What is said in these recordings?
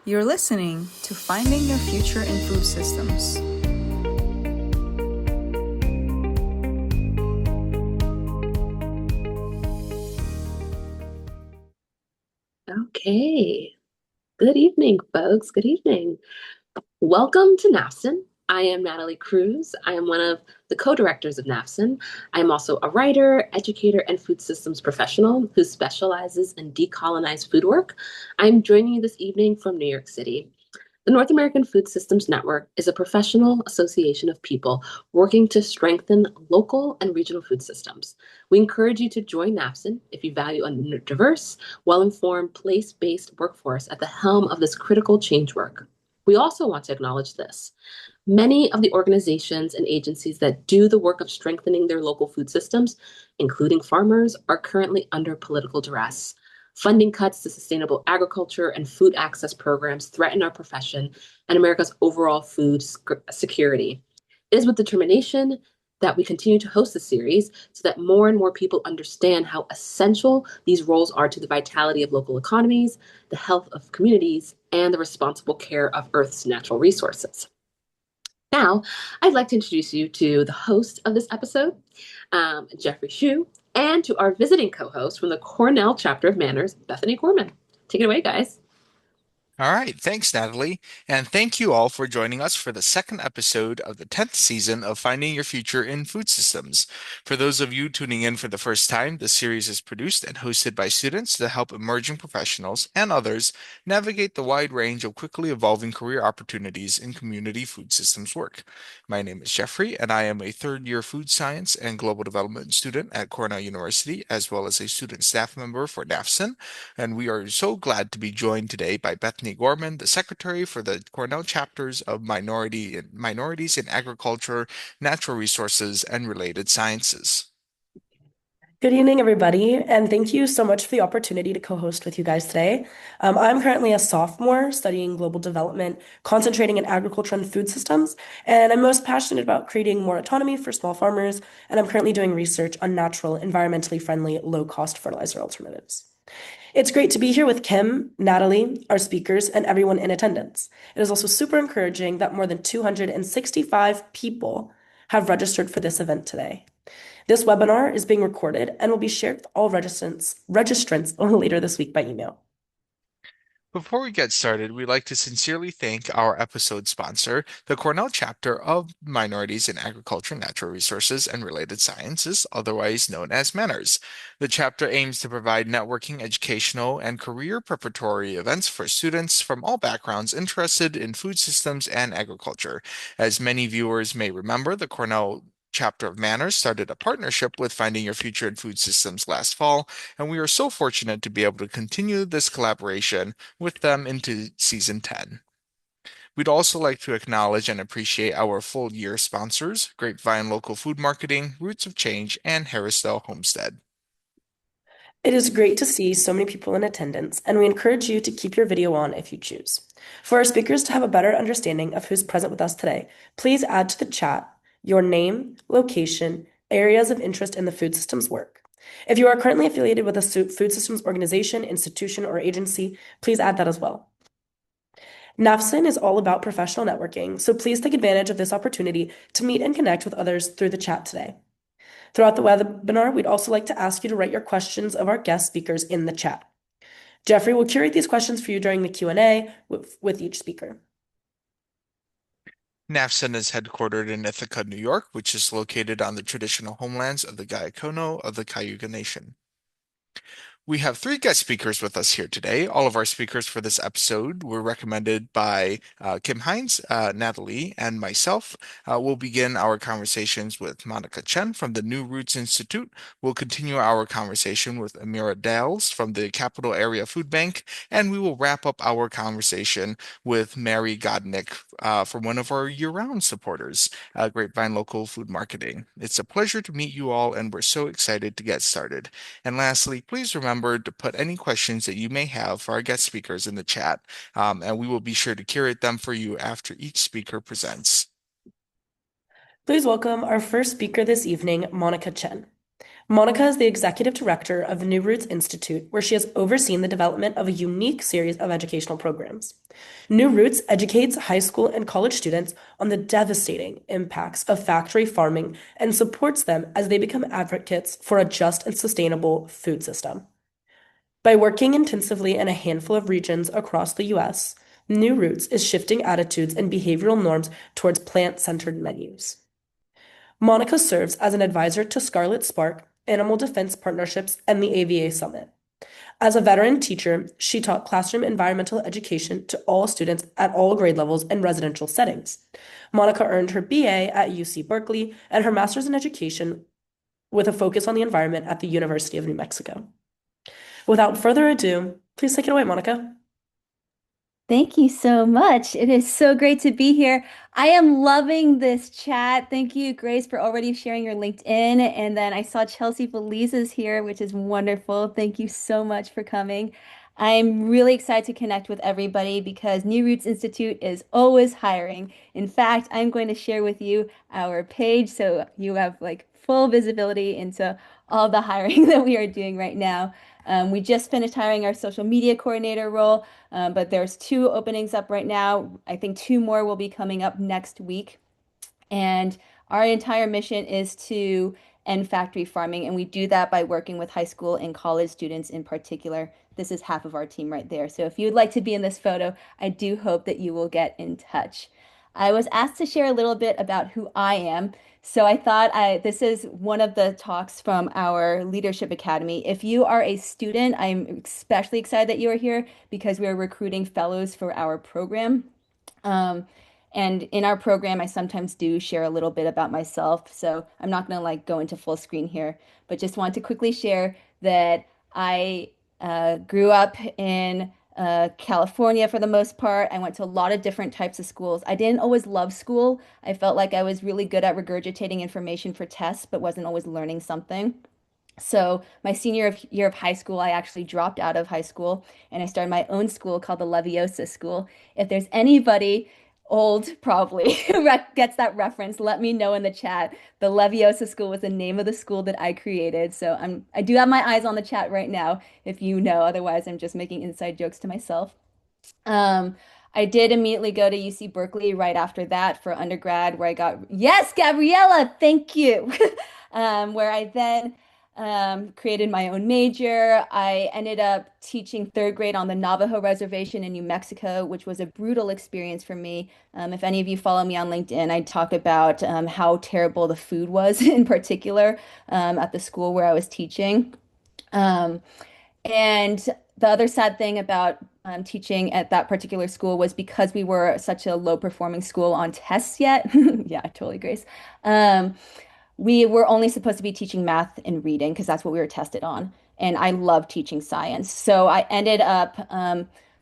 You're listening to Finding Your Future in Food Systems. Okay. Good evening, folks. Good evening. Welcome to NAFSN. I am Natalie Cruz. I am one of the co-directors of NAFSN. I am also a writer, educator, and food systems professional who specializes in decolonized food work. I'm joining you this evening from New York City. The North American Food Systems Network is a professional association of people working to strengthen local and regional food systems. We encourage you to join NAFSN if you value a diverse, well-informed, place-based workforce at the helm of this critical change work. We also want to acknowledge this. Many of the organizations and agencies that do the work of strengthening their local food systems, including farmers, are currently under political duress. Funding cuts to sustainable agriculture and food access programs threaten our profession and America's overall food security. It is with determination that we continue to host the series so that more and more people understand how essential these roles are to the vitality of local economies, the health of communities, and the responsible care of Earth's natural resources. Now, I'd like to introduce you to the host of this episode, Jeffrey Hsu, and to our visiting co-host from the Cornell chapter of Manners, Bethany Gorman. Take it away, guys. All right, thanks, Natalie. And thank you all for joining us for the second episode of the 10th season of Finding Your Future in Food Systems. For those of you tuning in for the first time, the series is produced and hosted by students to help emerging professionals and others navigate the wide range of quickly evolving career opportunities in community food systems work. My name is Jeffrey, and I am a third-year food science and global development student at Cornell University, as well as a student staff member for NAFSN. And we are so glad to be joined today by Bethany Gorman, the Secretary for the Cornell chapters of Minorities in Agriculture, Natural Resources, and Related Sciences. Good evening, everybody, and thank you so much for the opportunity to co-host with you guys today. I'm currently a sophomore studying global development, concentrating in agriculture and food systems, and I'm most passionate about creating more autonomy for small farmers, and I'm currently doing research on natural, environmentally friendly, low-cost fertilizer alternatives. It's great to be here with Kim, Natalie, our speakers, and everyone in attendance. It is also super encouraging that more than 265 people have registered for this event today. This webinar is being recorded and will be shared with all registrants later this week by email. Before we get started, we'd like to sincerely thank our episode sponsor, the Cornell chapter of Minorities in Agriculture, Natural Resources, and Related Sciences, otherwise known as Manners. The chapter aims to provide networking, educational, and career preparatory events for students from all backgrounds interested in food systems and agriculture. As many viewers may remember, the Cornell chapter of Manners started a partnership with Finding Your Future in Food Systems last fall, and we are so fortunate to be able to continue this collaboration with them into season 10. We'd also like to acknowledge and appreciate our full year sponsors, Grapevine Local Food Marketing, Roots of Change, and Harrisdale Homestead. It is great to see so many people in attendance, and we encourage you to keep your video on if you choose. For our speakers to have a better understanding of who's present with us today, please add to the chat your name, location, areas of interest in the food systems work. If you are currently affiliated with a food systems organization, institution, or agency, please add that as well. NAFSN is all about professional networking, so please take advantage of this opportunity to meet and connect with others through the chat today. Throughout the webinar, we'd also like to ask you to write your questions of our guest speakers in the chat. Jeffrey will curate these questions for you during the Q&A with each speaker. NAFSN is headquartered in Ithaca, New York, which is located on the traditional homelands of the Gayakono of the Cayuga Nation. We have three guest speakers with us here today. All of our speakers for this episode were recommended by Kim Hines, Natalie, and myself. We'll begin our conversations with Monica Chen from the New Roots Institute. We'll continue our conversation with Amirah Dales from the Capital Area Food Bank, and we will wrap up our conversation with Mary Godnick from one of our year-round supporters, Grapevine Local Food Marketing. It's a pleasure to meet you all, and we're so excited to get started. And lastly, please remember to put any questions that you may have for our guest speakers in the chat, and we will be sure to curate them for you after each speaker presents. Please welcome our first speaker this evening, Monica Chen. Monica is the executive director of the New Roots Institute, where she has overseen the development of a unique series of educational programs. New Roots educates high school and college students on the devastating impacts of factory farming and supports them as they become advocates for a just and sustainable food system. By working intensively in a handful of regions across the US, New Roots is shifting attitudes and behavioral norms towards plant-centered menus. Monica serves as an advisor to Scarlet Spark, Animal Defense Partnerships, and the AVA Summit. As a veteran teacher, she taught classroom environmental education to all students at all grade levels in residential settings. Monica earned her BA at UC Berkeley and her master's in education with a focus on the environment at the University of New Mexico. Without further ado, please take it away, Monica. Thank you so much. It is so great to be here. I am loving this chat. Thank you, Grace, for already sharing your LinkedIn. And then I saw Chelsea Feliz is here, which is wonderful. Thank you so much for coming. I'm really excited to connect with everybody because New Roots Institute is always hiring. In fact, I'm going to share with you our page so you have like full visibility into all the hiring that we are doing right now. We just finished hiring our social media coordinator role. But there's two openings up right now. I think two more will be coming up next week. And our entire mission is to end factory farming. And we do that by working with high school and college students in particular. This is half of our team right there. So if you'd like to be in this photo, I do hope that you will get in touch. I was asked to share a little bit about who I am. So I thought this is one of the talks from our Leadership Academy. If you are a student, I'm especially excited that you are here because we are recruiting fellows for our program. Um, and in our program, I sometimes do share a little bit about myself. So I'm not going to like go into full screen here, but just want to quickly share that I grew up in California for the most part. I went to a lot of different types of schools. I didn't always love school. I felt like I was really good at regurgitating information for tests, but wasn't always learning something. So my year of high school, I actually dropped out of high school and I started my own school called the Leviosa School. If there's anybody old, probably who gets that reference, let me know in the chat. The Leviosa School was the name of the school that I created. So I do have my eyes on the chat right now, if you know. Otherwise, I'm just making inside jokes to myself. Um, I did immediately go to UC Berkeley right after that for undergrad, where I got, yes, Gabriella, thank you. Where I then created my own major. I ended up teaching third grade on the Navajo Reservation in New Mexico, which was a brutal experience for me. If any of you follow me on LinkedIn, I talk about how terrible the food was in particular at the school where I was teaching. Um, and the other sad thing about teaching at that particular school was because we were such a low performing school on tests yet. Yeah, totally, Grace. Um, we were only supposed to be teaching math and reading because that's what we were tested on. And I love teaching science. So I ended up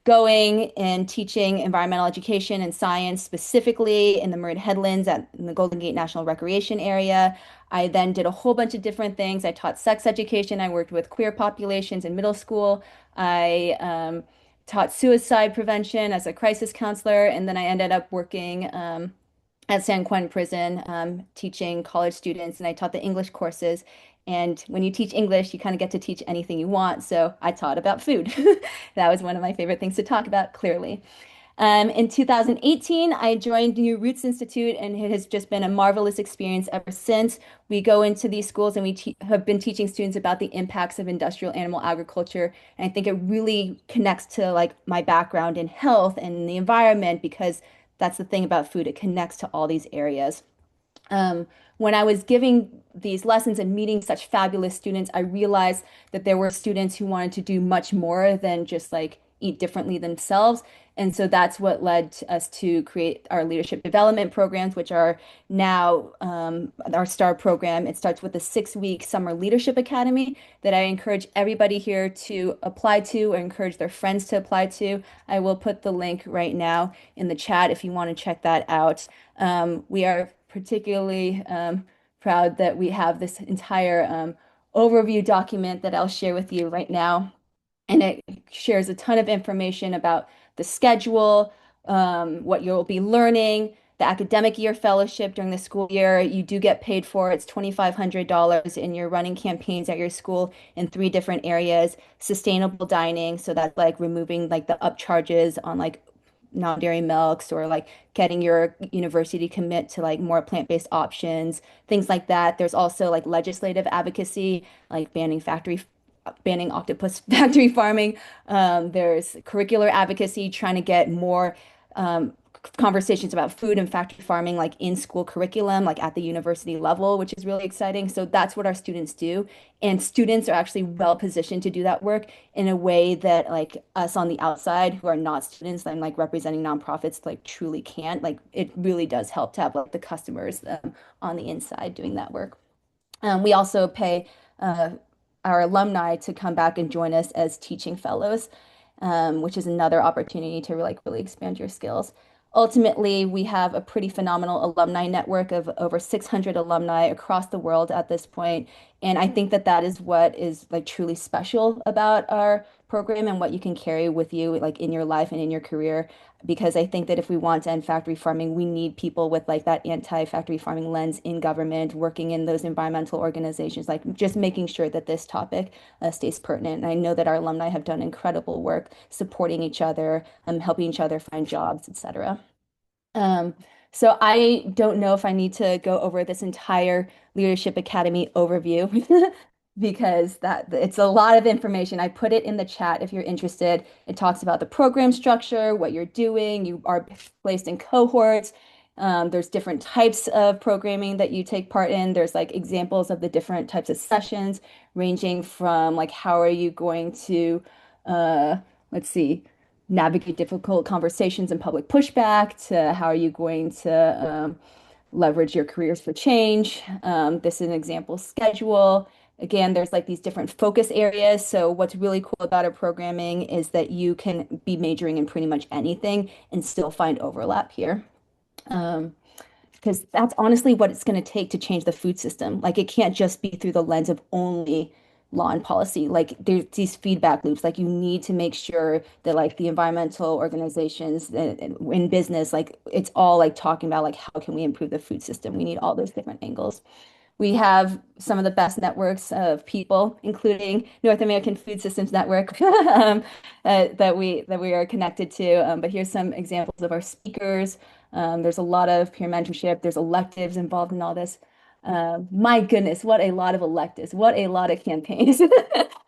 going and teaching environmental education and science specifically in the Marin Headlands in the Golden Gate National Recreation Area. I then did a whole bunch of different things. I taught sex education. I worked with queer populations in middle school. I taught suicide prevention as a crisis counselor. And then I ended up working at San Quentin Prison, teaching college students, and I taught the English courses. And when you teach English, you kind of get to teach anything you want. So I taught about food. That was one of my favorite things to talk about, clearly. In 2018, I joined New Roots Institute, and it has just been a marvelous experience ever since. We go into these schools and we have been teaching students about the impacts of industrial animal agriculture. And I think it really connects to like my background in health and the environment because that's the thing about food. It connects to all these areas. Um, when I was giving these lessons and meeting such fabulous students, I realized that there were students who wanted to do much more than just like eat differently themselves. And so that's what led to us to create our leadership development programs, which are now our STAR program. It starts with a 6-week summer leadership academy that I encourage everybody here to apply to or encourage their friends to apply to. I will put the link right now in the chat if you want to check that out. We are particularly proud that we have this entire overview document that I'll share with you right now. And it shares a ton of information about the schedule, what you'll be learning, the academic year fellowship during the school year, you do get paid for. It's $2,500 and you're running campaigns at your school in three different areas. Sustainable dining, so that's like removing like the upcharges on like non-dairy milks, or like getting your university to commit to like more plant-based options, things like that. There's also like legislative advocacy, like banning octopus factory farming. There's curricular advocacy, trying to get more um, conversations about food and factory farming like in school curriculum, like at the university level, which is really exciting. So that's what our students do. And students are actually well positioned to do that work in a way that like us on the outside who are not students and like representing nonprofits like truly can't. Like it really does help to have like the customers on the inside doing that work. We also pay uh, our alumni to come back and join us as teaching fellows, which is another opportunity to like really expand your skills. Ultimately, we have a pretty phenomenal alumni network of over 600 alumni across the world at this point. And I think that that is what is like truly special about our program and what you can carry with you like in your life and in your career. Because I think that if we want to end factory farming, we need people with like that anti-factory farming lens in government, working in those environmental organizations, like just making sure that this topic stays pertinent. And I know that our alumni have done incredible work supporting each other, helping each other find jobs, etc. Um, so I don't know if I need to go over this entire Leadership Academy overview because that it's a lot of information. I put it in the chat if you're interested. It talks about the program structure, what you're doing. You are placed in cohorts. There's different types of programming that you take part in. There's like examples of the different types of sessions, ranging from like how are you going to, uh, let's see, navigate difficult conversations and public pushback, to how are you going to leverage your careers for change. This is an example schedule. Again, there's like these different focus areas. So what's really cool about our programming is that you can be majoring in pretty much anything and still find overlap here. Um, because that's honestly what it's going to take to change the food system. Like it can't just be through the lens of only law and policy. Like there's these feedback loops. Like you need to make sure that like the environmental organizations in business, like it's all like talking about like how can we improve the food system? We need all those different angles. We have some of the best networks of people, including North American Food Systems Network, that we are connected to. But here's some examples of our speakers. There's a lot of peer mentorship. There's electives involved in all this. My goodness, what a lot of electives! What a lot of campaigns!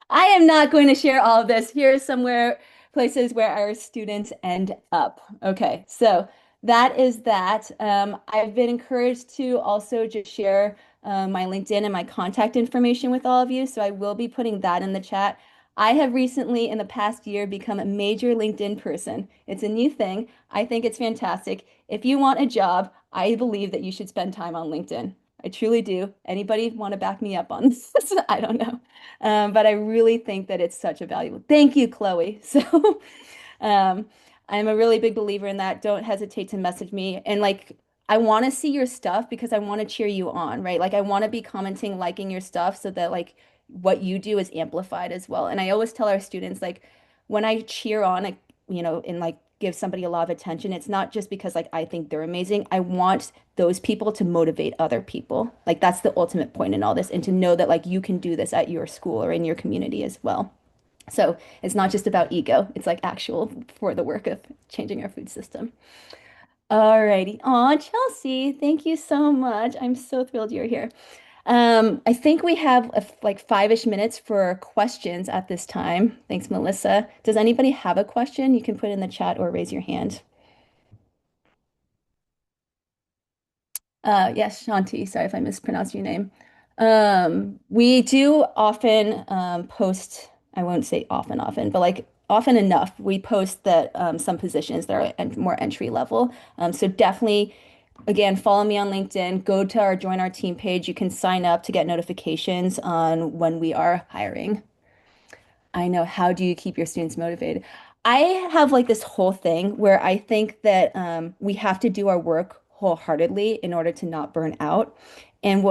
I am not going to share all of this. Here's somewhere places where our students end up. Okay, so that is that. I've been encouraged to also just share my LinkedIn and my contact information with all of you. So I will be putting that in the chat. I have recently, in the past year, become a major LinkedIn person. It's a new thing. I think it's fantastic. If you want a job, I believe that you should spend time on LinkedIn. I truly do. Anybody want to back me up on this? I don't know. But I really think that it's such a valuable. Thank you, Chloe. So um, I'm a really big believer in that. Don't hesitate to message me. And like, I want to see your stuff because I want to cheer you on, right? Like, I want to be commenting, liking your stuff so that like what you do is amplified as well. And I always tell our students, like, when I cheer on, like, and like give somebody a lot of attention, it's not just because like I think they're amazing. I want those people to motivate other people. Like, that's the ultimate point in all this, and to know that like you can do this at your school or in your community as well. So it's not just about ego, it's like actual for the work of changing our food system. Alrighty. Aw, Chelsea, thank you so much. I'm so thrilled you're here. I think we have like 5-ish minutes for questions at this time. Thanks, Melissa. Does anybody have a question? You can put it in the chat or raise your hand. Yes, Shanti. Sorry if I mispronounced your name. We do often post, I won't say often, but like often enough, we post that some positions that are more entry level. So definitely, again, follow me on LinkedIn, go to our join our team page. You can sign up to get notifications on when we are hiring. I know. How do you keep your students motivated? I have like this whole thing where I think that we have to do our work wholeheartedly in order to not burn out. And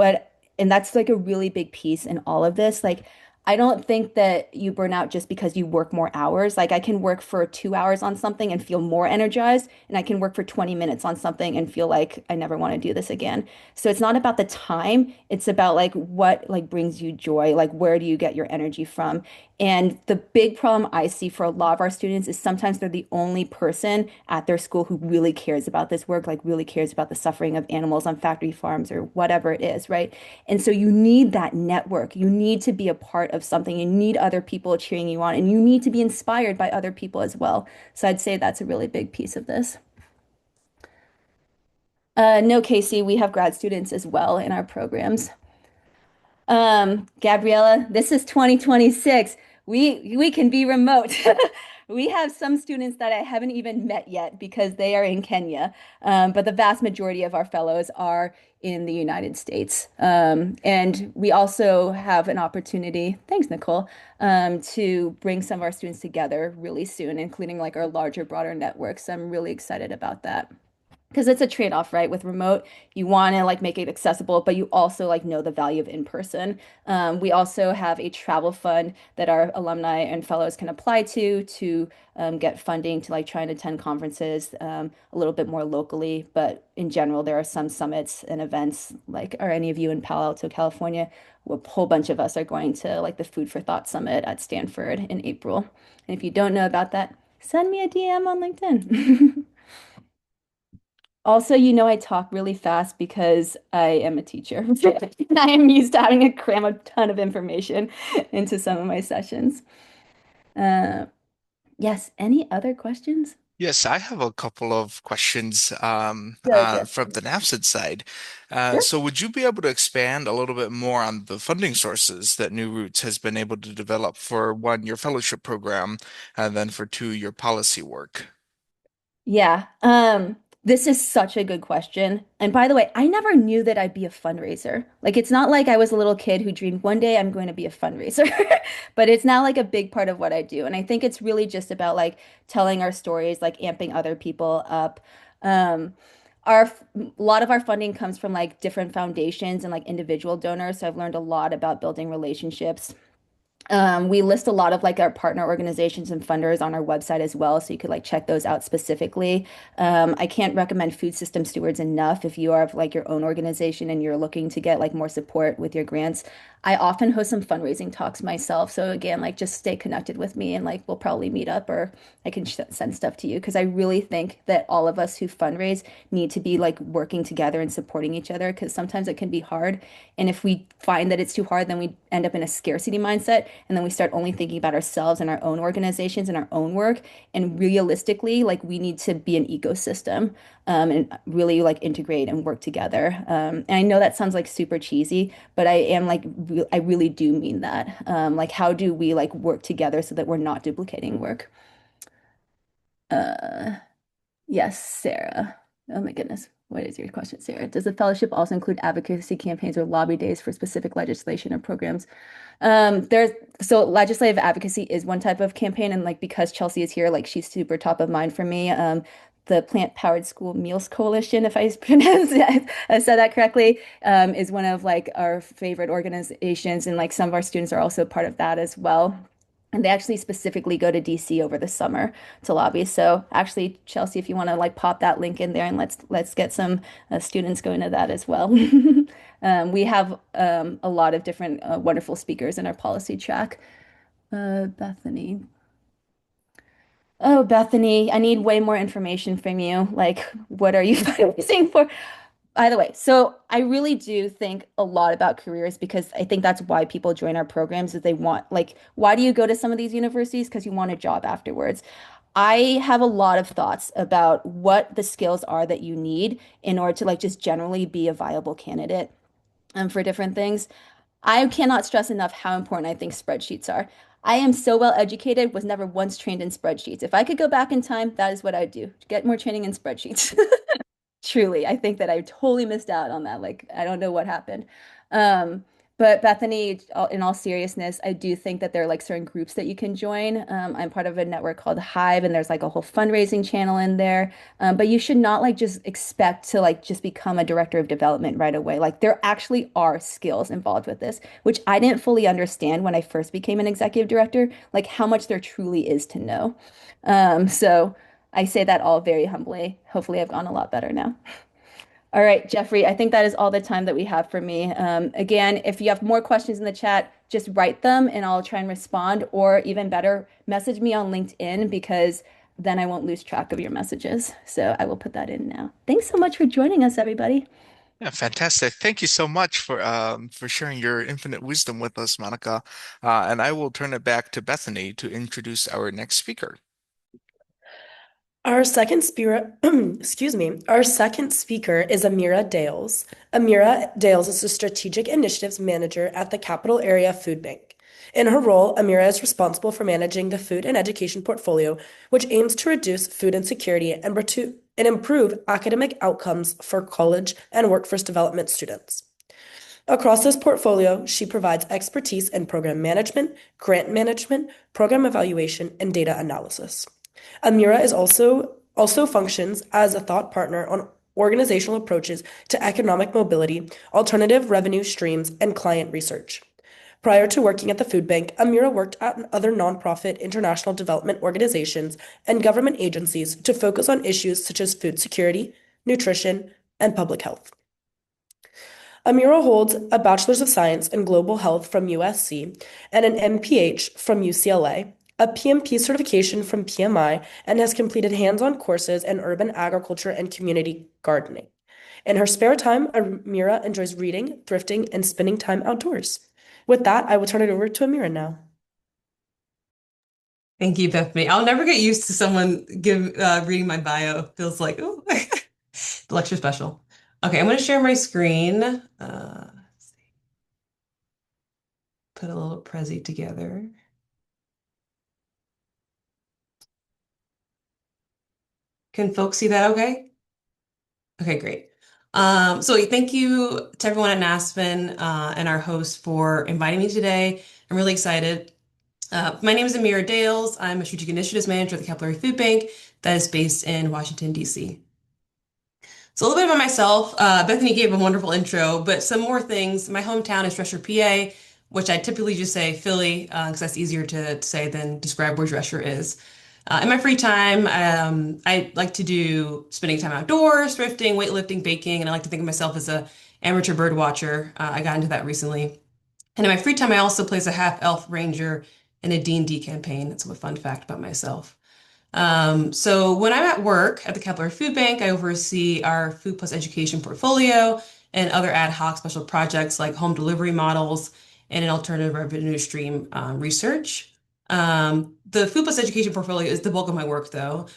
that's like a really big piece in all of this. Like, I don't think that you burn out just because you work more hours. Like I can work for 2 hours on something and feel more energized, and I can work for 20 minutes on something and feel like I never want to do this again. So it's not about the time, it's about like what like brings you joy, like where do you get your energy from? And the big problem I see for a lot of our students is sometimes they're the only person at their school who really cares about this work, like really cares about the suffering of animals on factory farms or whatever it is, right? And so you need that network. You need to be a part of something. You need other people cheering you on, and you need to be inspired by other people as well. So I'd say that's a really big piece of this. No, Casey, we have grad students as well in our programs. Gabriella, this is 2026. We can be remote. We have some students that I haven't even met yet because they are in Kenya. But the vast majority of our fellows are in the United States. And we also have an opportunity, thanks, Nicole, to bring some of our students together really soon, including like our larger, broader network. So I'm really excited about that. Because it's a trade-off, right? With remote, you want to like make it accessible, but you also like know the value of in person. We also have a travel fund that our alumni and fellows can apply to get funding to like try and attend conferences a little bit more locally. But in general, there are some summits and events. Like, are any of you in Palo Alto, California? A whole bunch of us are going to like the Food for Thought Summit at Stanford in April. And if you don't know about that, send me a DM on LinkedIn. Also, I talk really fast because I am a teacher. I am used to having to cram a ton of information into some of my sessions. Uh, yes, any other questions? Yes, I have a couple of questions Go, go. from the NAFSID side. Sure. So would you be able to expand a little bit more on the funding sources that New Roots has been able to develop for one, your fellowship program, and then for two, your policy work? Yeah. This is such a good question. And by the way, I never knew that I'd be a fundraiser. Like it's not like I was a little kid who dreamed one day I'm going to be a fundraiser, but it's now like a big part of what I do. And I think it's really just about like telling our stories, like amping other people up. Um, a lot of our funding comes from like different foundations and like individual donors. So I've learned a lot about building relationships. We list a lot of like our partner organizations and funders on our website as well, so you could like check those out specifically. I can't recommend Food System Stewards enough if you are like your own organization and you're looking to get like more support with your grants. I often host some fundraising talks myself, so again, like just stay connected with me and like we'll probably meet up or I can send stuff to you because I really think that all of us who fundraise need to be like working together and supporting each other because sometimes it can be hard. And if we find that it's too hard, then we end up in a scarcity mindset. And then we start only thinking about ourselves and our own organizations and our own work. And realistically, like we need to be an ecosystem and really like integrate and work together. And I know that sounds like super cheesy, but I am like, I really do mean that. Like, how do we like work together so that we're not duplicating work? Uh, yes, Sarah. Oh my goodness. What is your question, Sarah? Does the fellowship also include advocacy campaigns or lobby days for specific legislation or programs? There's so legislative advocacy is one type of campaign, and like because Chelsea is here, like she's super top of mind for me. The Plant Powered School Meals Coalition, if I pronounce I said that correctly, is one of like our favorite organizations, and like some of our students are also part of that as well. And they actually specifically go to DC over the summer to lobby. So actually, Chelsea, if you want to like pop that link in there and let's get some students going to that as well. We have a lot of different wonderful speakers in our policy track. Bethany. Oh, Bethany, I need way more information from you. Like, what are you fundraising for? By the way, so I really do think a lot about careers because I think that's why people join our programs is they want like why do you go to some of these universities? Because you want a job afterwards. I have a lot of thoughts about what the skills are that you need in order to like just generally be a viable candidate for different things. I cannot stress enough how important I think spreadsheets are. I am so well educated, was never once trained in spreadsheets. If I could go back in time, that is what I'd do. Get more training in spreadsheets. Truly, I think that I totally missed out on that. Like, I don't know what happened. Um, But Bethany, in all seriousness, I do think that there are like certain groups that you can join. I'm part of a network called Hive, and there's like a whole fundraising channel in there. But you should not like just expect to like just become a director of development right away. Like there actually are skills involved with this, which I didn't fully understand when I first became an executive director, like how much there truly is to know. So I say that all very humbly. Hopefully, I've gone a lot better now. All right, Jeffrey, I think that is all the time that we have for me. Again, if you have more questions in the chat, just write them and I'll try and respond, or even better, message me on LinkedIn because then I won't lose track of your messages. So I will put that in now. Thanks so much for joining us, everybody. Yeah, fantastic. Thank you so much for sharing your infinite wisdom with us, Monica. And I will turn it back to Bethany to introduce our next speaker. Our second speaker, excuse me, our second speaker is Amirah Dales. Amirah Dales is the Strategic Initiatives Manager at the Capital Area Food Bank. In her role, Amirah is responsible for managing the food and education portfolio, which aims to reduce food insecurity and improve academic outcomes for college and workforce development students. Across this portfolio, she provides expertise in program management, grant management, program evaluation, and data analysis. Amirah is also functions as a thought partner on organizational approaches to economic mobility, alternative revenue streams, and client research. Prior to working at the food bank, Amirah worked at other nonprofit international development organizations and government agencies to focus on issues such as food security, nutrition, and public health. Amirah holds a Bachelor's of Science in Global Health from USC and an MPH from UCLA, a PMP certification from PMI, and has completed hands-on courses in urban agriculture and community gardening. In her spare time, Amirah enjoys reading, thrifting, and spending time outdoors. With that, I will turn it over to Amirah now. Thank you, Bethany. I'll never get used to someone reading my bio. Feels like, oh, the lecture special. Okay, I'm going to share my screen. Let's see. Put a little Prezi together. Can folks see that okay? Okay, great. So thank you to everyone at Aspen and our host for inviting me today. I'm really excited. My name is Amirah Dales. I'm a Strategic Initiatives Manager at the Capillary Food Bank that is based in Washington, D.C. So a little bit about myself. Bethany gave a wonderful intro, but some more things. My hometown is Dresher, PA, which I typically just say Philly because that's easier to say than describe where Dresher is. In my free time, I like to do spending time outdoors, thrifting, weightlifting, baking, and I like to think of myself as a amateur bird watcher. I got into that recently. And in my free time, I also play as a half elf ranger in a D&D campaign. That's a fun fact about myself. So when I'm at work at the Capillary Food Bank, I oversee our food plus education portfolio and other ad hoc special projects like home delivery models and an alternative revenue stream research. The food plus education portfolio is the bulk of my work though,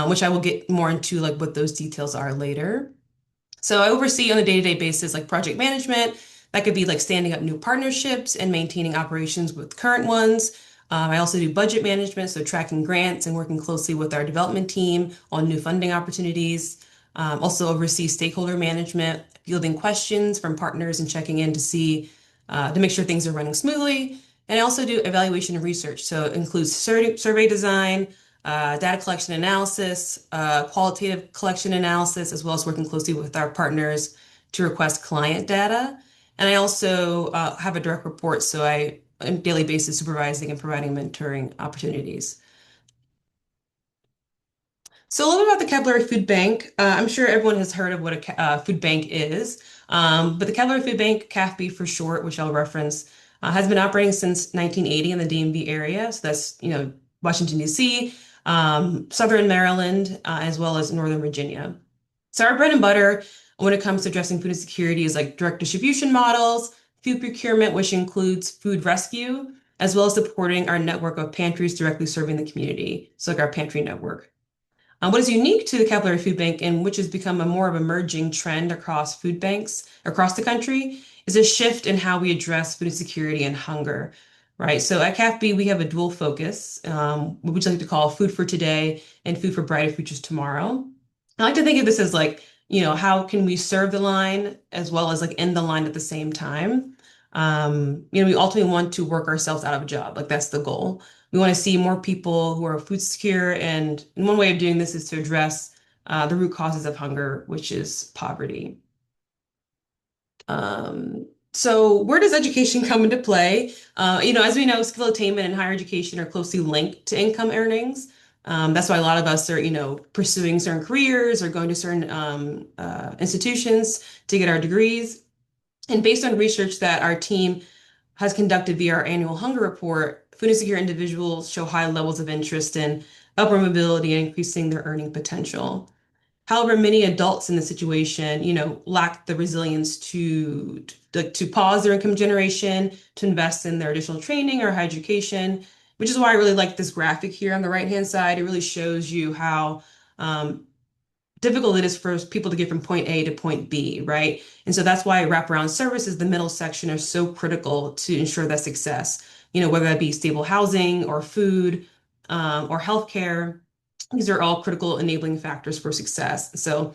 which I will get more into like what those details are later. So I oversee on a day-to-day basis like project management. That could be like standing up new partnerships and maintaining operations with current ones. I also do budget management, so tracking grants and working closely with our development team on new funding opportunities. Also oversee stakeholder management, fielding questions from partners and checking in to see to make sure things are running smoothly. And I also do evaluation and research, so it includes survey design, data collection analysis, qualitative collection analysis, as well as working closely with our partners to request client data. And I also have a direct report, so I, on a daily basis, supervising and providing mentoring opportunities. So a little bit about the Capillary Food Bank. I'm sure everyone has heard of what a food bank is, but the Capillary Food Bank, CAFB for short, which I'll reference, has been operating since 1980 in the DMV area. So that's, Washington, D.C., Southern Maryland, as well as Northern Virginia. So our bread and butter when it comes to addressing food insecurity is like direct distribution models, food procurement, which includes food rescue, as well as supporting our network of pantries directly serving the community, so like our pantry network. What is unique to the Capillary Food Bank, and which has become a more of emerging trend across food banks across the country, is a shift in how we address food insecurity and hunger, right? So at CAFB, we have a dual focus, what we like to call food for today and food for brighter futures tomorrow. I like to think of this as like, how can we serve the line as well as like end the line at the same time? We ultimately want to work ourselves out of a job. Like that's the goal. We want to see more people who are food secure, and one way of doing this is to address the root causes of hunger, which is poverty. So where does education come into play? As we know, skill attainment and higher education are closely linked to income earnings. That's why a lot of us are, pursuing certain careers or going to certain institutions to get our degrees. And based on research that our team has conducted via our annual hunger report, food insecure individuals show high levels of interest in upward mobility and increasing their earning potential. However, many adults in the situation, lack the resilience to pause their income generation, to invest in their additional training or higher education, which is why I really like this graphic here on the right-hand side. It really shows you how difficult it is for people to get from point A to point B, right? And so that's why wraparound services, the middle section, are so critical to ensure that success, whether that be stable housing or food or healthcare. These are all critical enabling factors for success. So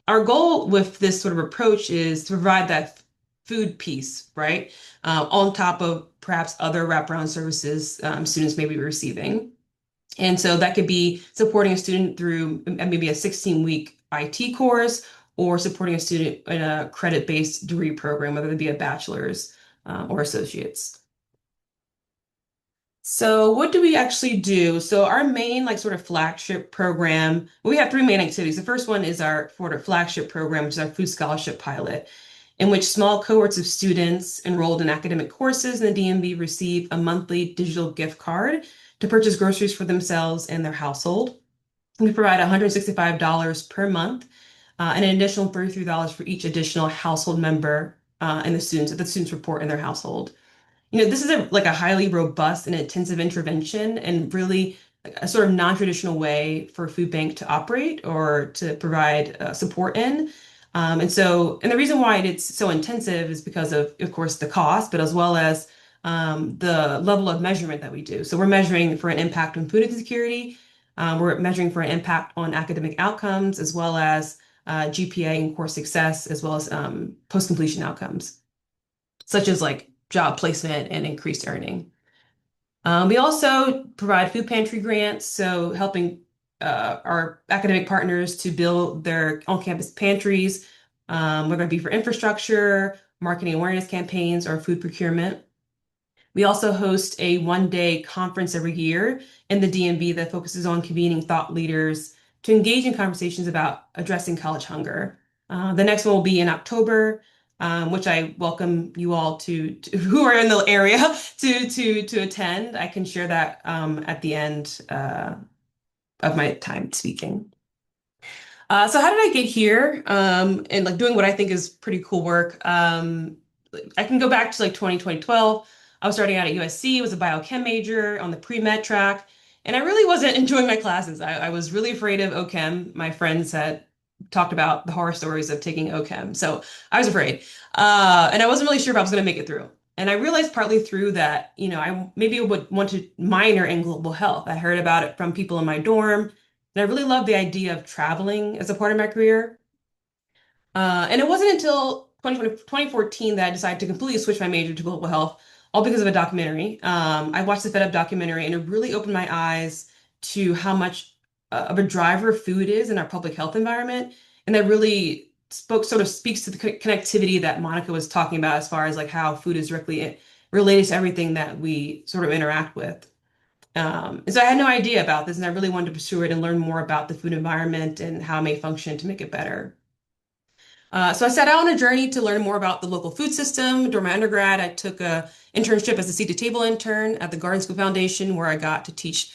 our goal with this sort of approach is to provide that food piece, right? On top of perhaps other wraparound services students may be receiving. And so that could be supporting a student through maybe a 16-week IT course or supporting a student in a credit-based degree program, whether it be a bachelor's or associate's. So what do we actually do? So our main sort of flagship program, we have three main activities. The first one is our sort of flagship program, which is our food scholarship pilot, in which small cohorts of students enrolled in academic courses in the DMV receive a monthly digital gift card to purchase groceries for themselves and their household. We provide $165 per month and an additional $33 for each additional household member and the students report in their household. This is a highly robust and intensive intervention and really a sort of non-traditional way for a food bank to operate or to provide support in. And the reason why it's so intensive is because of course, the cost, but as well as the level of measurement that we do. So we're measuring for an impact on food insecurity. We're measuring for an impact on academic outcomes, as well as GPA and course success, as well as post-completion outcomes, such as job placement and increased earning. We also provide food pantry grants, so helping our academic partners to build their on-campus pantries, whether it be for infrastructure, marketing awareness campaigns, or food procurement. We also host a one-day conference every year in the DMV that focuses on convening thought leaders to engage in conversations about addressing college hunger. The next one will be in October, which I welcome you all to who are in the area to attend. I can share that at the end of my time speaking. So how did I get here and doing what I think is pretty cool work? I can go back to 2012. I was starting out at USC, was a biochem major on the pre-med track, and I really wasn't enjoying my classes. I was really afraid of OChem. My friends had talked about the horror stories of taking OChem, so I was afraid. And I wasn't really sure if I was going to make it through. And I realized partly through that, I maybe would want to minor in global health. I heard about it from people in my dorm, and I really loved the idea of traveling as a part of my career. And it wasn't until 2014 that I decided to completely switch my major to global health, all because of a documentary. I watched the Fed Up documentary, and it really opened my eyes to how much of a driver food is in our public health environment. And that really speaks to the connectivity that Monica was talking about as far as how food is directly related to everything that we sort of interact with. And so I had no idea about this, and I really wanted to pursue it and learn more about the food environment and how it may function to make it better. So I set out on a journey to learn more about the local food system. During my undergrad, I took an internship as a seat-to-table intern at the Garden School Foundation, where I got to teach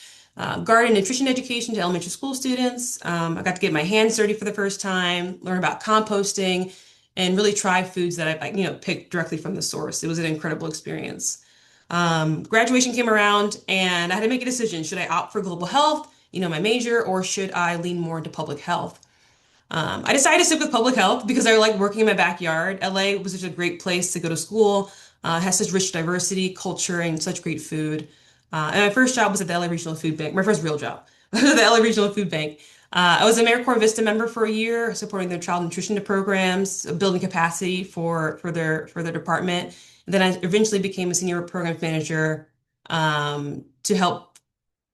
garden nutrition education to elementary school students. I got to get my hands dirty for the first time, learn about composting, and really try foods that I picked directly from the source. It was an incredible experience. Graduation came around, and I had to make a decision. Should I opt for global health, my major, or should I lean more into public health? I decided to stick with public health because I like working in my backyard. LA was such a great place to go to school, has such rich diversity, culture, and such great food. And my first job was at the LA Regional Food Bank, my first real job, the LA Regional Food Bank. I was a AmeriCorps Vista member for a year, supporting their child nutrition programs, building capacity for their department. And then I eventually became a senior programs manager to help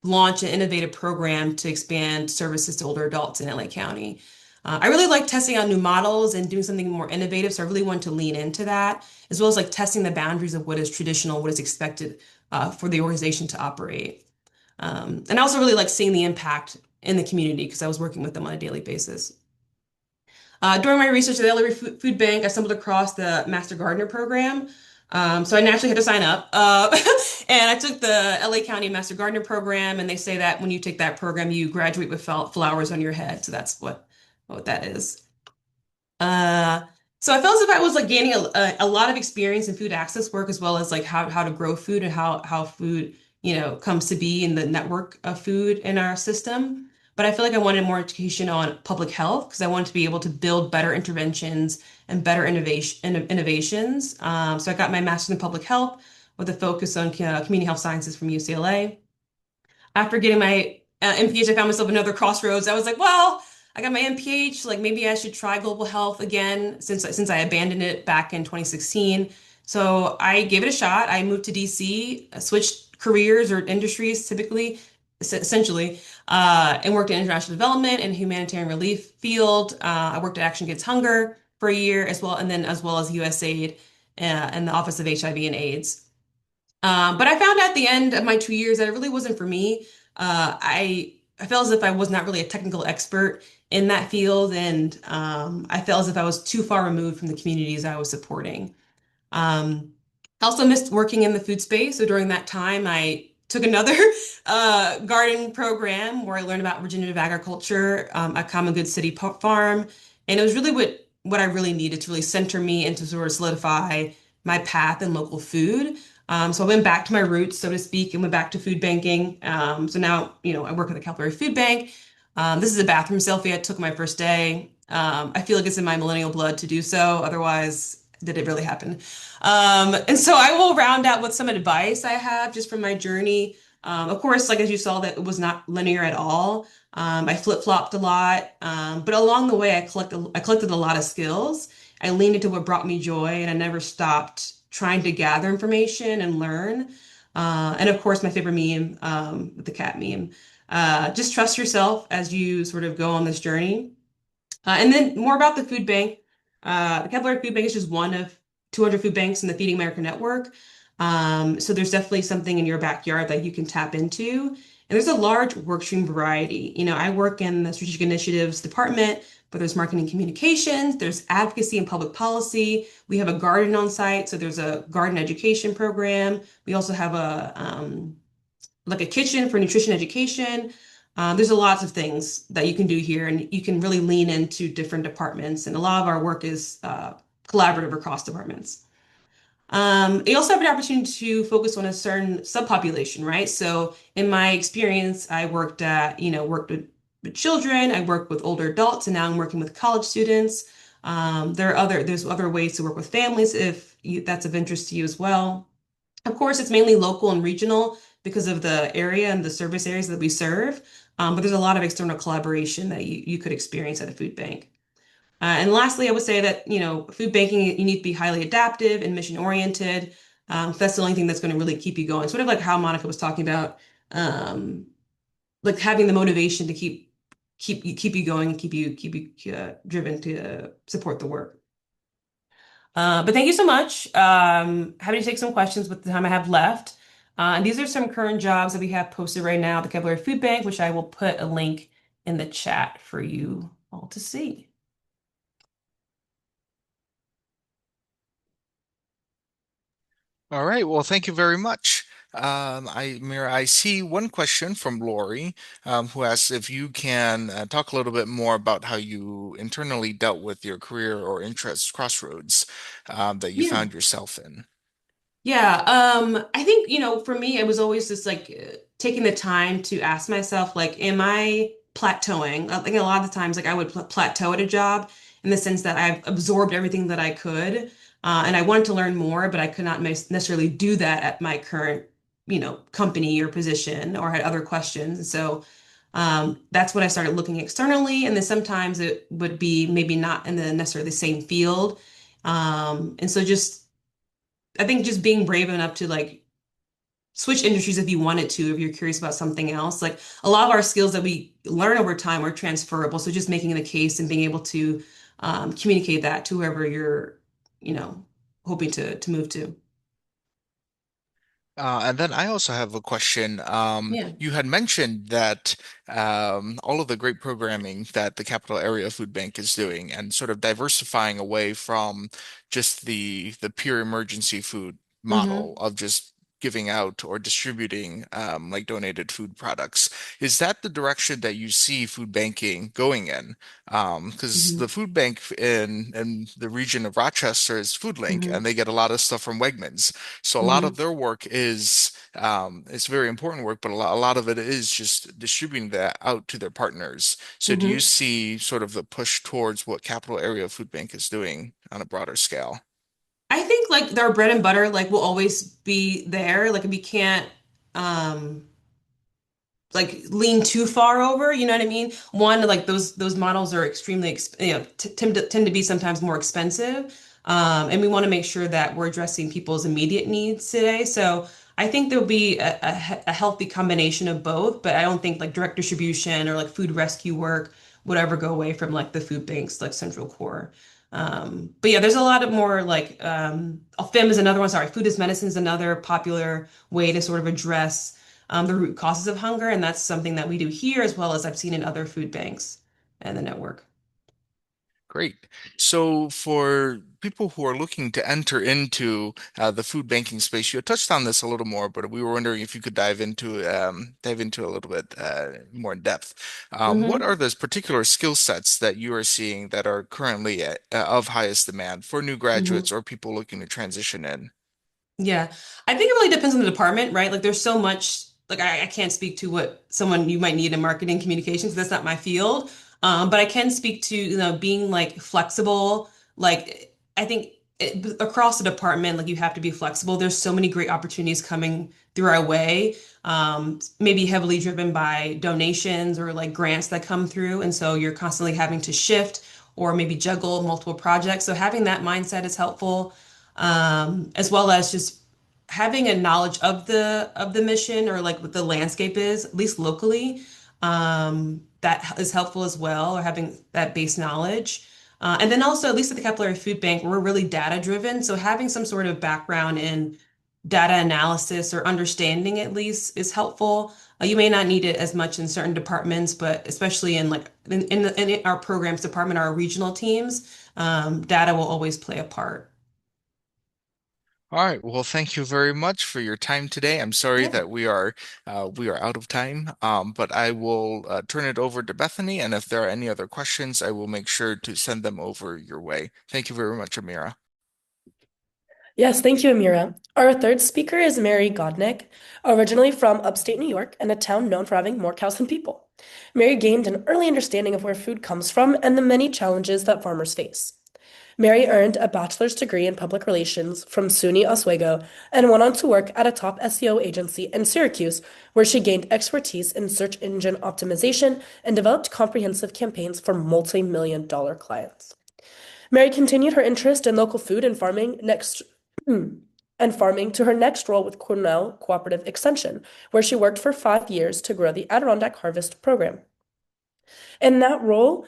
launch an innovative program to expand services to older adults in LA County. I really like testing out new models and doing something more innovative, so I really want to lean into that, as well as like testing the boundaries of what is traditional, what is expected for the organization to operate. And I also really like seeing the impact in the community because I was working with them on a daily basis. During my research at the LA Food Bank, I stumbled across the Master Gardener program. So I naturally had to sign up. And I took the LA County Master Gardener program, and they say that when you take that program, you graduate with flowers on your head. So that's what that is. Uh, so I felt as if I was like gaining a lot of experience in food access work, as well as like how to grow food and how food, comes to be in the network of food in our system. But I feel like I wanted more education on public health because I wanted to be able to build better interventions and better innovations. So I got my master's in public health with a focus on community health sciences from UCLA. After getting my MPH, I found myself another crossroads. I was like, well, I got my MPH, like maybe I should try global health again since I abandoned it back in 2016. So I gave it a shot. I moved to DC, switched careers or industries typically, essentially, and worked in international development and humanitarian relief field. I worked at Action Kids Hunger for a year as well as USAID and the Office of HIV and AIDS. But I found at the end of my 2 years that it really wasn't for me. I felt as if I was not really a technical expert in that field, and I felt as if I was too far removed from the communities I was supporting. I also missed working in the food space, so during that time, I took another garden program where I learned about regenerative agriculture at Common Good City Farm, and it was really what I really needed to really center me and to sort of solidify my path in local food. So I went back to my roots, so to speak, and went back to food banking. So now, I work at the California Food Bank. This is a bathroom selfie I took my first day. I feel like it's in my millennial blood to do so. Otherwise, did it really happen? And so I will round out with some advice I have just from my journey. Of course, like as you saw, that it was not linear at all. I flip-flopped a lot, but along the way, I collected a lot of skills. I leaned into what brought me joy, and I never stopped trying to gather information and learn. And of course, my favorite meme, the cat meme. Just trust yourself as you sort of go on this journey. And then more about the food bank. The Kepler Food Bank is just one of 200 food banks in the Feeding America network. So there's definitely something in your backyard that you can tap into. And there's a large workstream variety. I work in the strategic initiatives department, but there's marketing and communications, there's advocacy and public policy. We have a garden on site, so there's a garden education program. We also have like a kitchen for nutrition education. There's a lots of things that you can do here, and you can really lean into different departments. And a lot of our work is collaborative across departments. You also have an opportunity to focus on a certain subpopulation, right? So in my experience, I worked with children, I worked with older adults, and now I'm working with college students. There's other ways to work with families if that's of interest to you as well. Of course, it's mainly local and regional because of the area and the service areas that we serve. But there's a lot of external collaboration that you could experience at a food bank. And lastly, I would say that, food banking, you need to be highly adaptive and mission oriented. That's the only thing that's going to really keep you going. Sort of like how Monica was talking about, like having the motivation to keep you going and keep you driven to support the work. But thank you so much. Happy to take some questions with the time I have left. And these are some current jobs that we have posted right now at the Cavalier Food Bank, which I will put a link in the chat for you all to see. All right. Well, thank you very much. Mira, I see one question from Lori, who asks if you can talk a little bit more about how you internally dealt with your career or interest crossroads that you Yeah. found yourself in. Yeah, I think, for me, it was always just like taking the time to ask myself, like, am I plateauing? I think a lot of the times, like, I would plateau at a job in the sense that I've absorbed everything that I could, and I wanted to learn more, but I could not necessarily do that at my current, company or position, or had other questions. And so, That's when I started looking externally, and then sometimes it would be maybe not in the necessarily the same field. And so just I think just being brave enough to like switch industries if you wanted to, if you're curious about something else. Like a lot of our skills that we learn over time are transferable. So just making the case and being able to communicate that to whoever you're, you know, hoping to move to. And then I also have a question. Yeah. You had mentioned that all of the great programming that the Capital Area Food Bank is doing and sort of diversifying away from just the pure emergency food model Hmm. of just giving out or distributing like donated food products. Is that the direction that you see food banking going in? Because Hmm. the food bank in the region of Rochester is FoodLink, Hmm. and they get a lot of stuff from Wegmans. So a lot Hmm. of their work is it's very important work, but a lot of it is just distributing that out to their partners. So do you Hmm. see sort of the push towards what Capital Area Food Bank is doing on a broader scale? I think like their bread and butter like will always be there. Like we can't um like lean too far over, you know what I mean? One, like those models are extremely, tend to be sometimes more expensive, and we want to make sure that we're addressing people's immediate needs today. So I think there'll be a healthy combination of both, but I don't think like direct distribution or like food rescue work would ever go away from like the food banks like central core. But yeah, there's a lot of more like FIM is another one. Sorry, food is medicine is another popular way to sort of address the root causes of hunger. And that's something that we do here as well as I've seen in other food banks and the network. Great. So for people who are looking to enter into the food banking space, you had touched on this a little more, but we were wondering if you could dive into a little bit more in depth. What Hmm. are those particular skill sets that you are seeing that are currently of highest demand for new graduates Hmm. or people looking to transition in? Yeah, I think it really depends on the department, right? Like there's so much, like I can't speak to what someone you might need in marketing communications. That's not my field. But I can speak to, being like flexible. Like I think across the department, like you have to be flexible. There's so many great opportunities coming through our way, maybe heavily driven by donations or like grants that come through. And so you're constantly having to shift or maybe juggle multiple projects. So having that mindset is helpful, as well as just having a knowledge of the mission or like what the landscape is, at least locally. That is helpful as well, or having that base knowledge. And then also, at least at the Capillary Food Bank, we're really data driven. So having some sort of background in data analysis or understanding at least is helpful. You may not need it as much in certain departments, but especially in like in our programs department, our regional teams, data will always play a part. All right. Well, thank you very much for your time today. I'm sorry Yeah. that we are out of time, but I will turn it over to Bethany, and if there are any other questions, I will make sure to send them over your way. Thank you very much, Amira. Yes, thank you, Amirah. Our third speaker is Mary Godnick, originally from upstate New York and a town known for having more cows than people. Mary gained an early understanding of where food comes from and the many challenges that farmers face. Mary earned a bachelor's degree in public relations from SUNY Oswego and went on to work at a top SEO agency in Syracuse, where she gained expertise in search engine optimization and developed comprehensive campaigns for multi-million-dollar clients. Mary continued her interest in local food and farming to her next role with Cornell Cooperative Extension, where she worked for 5 years to grow the Adirondack Harvest program. In that role,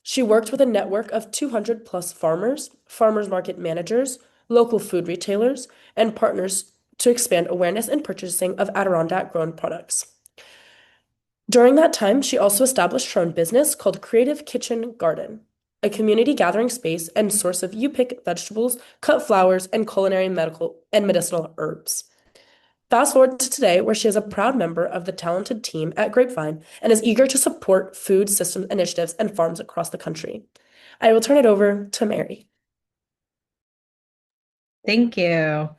she worked with a network of 200 plus farmers, farmers market managers, local food retailers, and partners to expand awareness and purchasing of Adirondack grown products. During that time, she also established her own business called Creative Kitchen Garden, a community gathering space and source of you-pick vegetables, cut flowers, and culinary medical and medicinal herbs. Fast forward to today, where she is a proud member of the talented team at Grapevine and is eager to support food systems initiatives and farms across the country. I will turn it over to Mary. Thank you.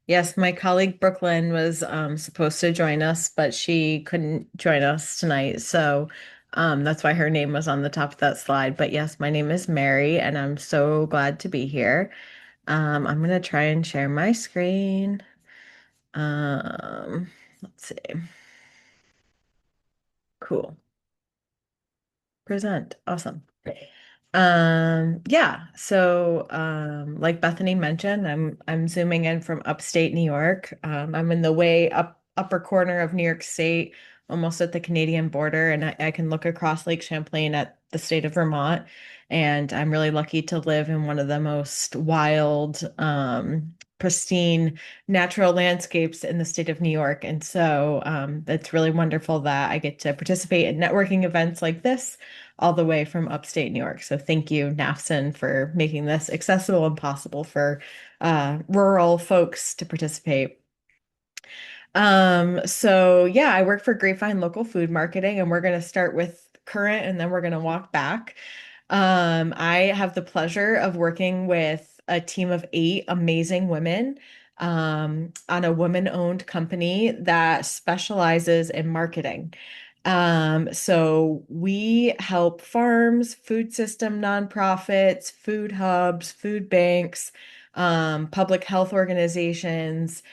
Yes, my colleague Brooklyn was supposed to join us, but she couldn't join us tonight. So that's why her name was on the top of that slide. But yes, my name is Mary, and I'm so glad to be here. I'm going to try and share my screen. Let's see. Cool. present. Awesome. Yeah, so like Bethany mentioned, I'm zooming in from upstate New York. I'm in the way upper corner of New York State, almost at the Canadian border, and I can look across Lake Champlain at the state of Vermont. And I'm really lucky to live in one of the most wild, pristine natural landscapes in the state of New York. And so it's really wonderful that I get to participate in networking events like this all the way from upstate New York. So thank you, NAFSN, for making this accessible and possible for rural folks to participate. So yeah, I work for Grapevine Local Food Marketing, and we're going to start with current and then we're going to walk back. I have the pleasure of working with a team of 8 amazing women on a woman-owned company that specializes in marketing. So we help farms, food system nonprofits, food hubs, food banks, public health organizations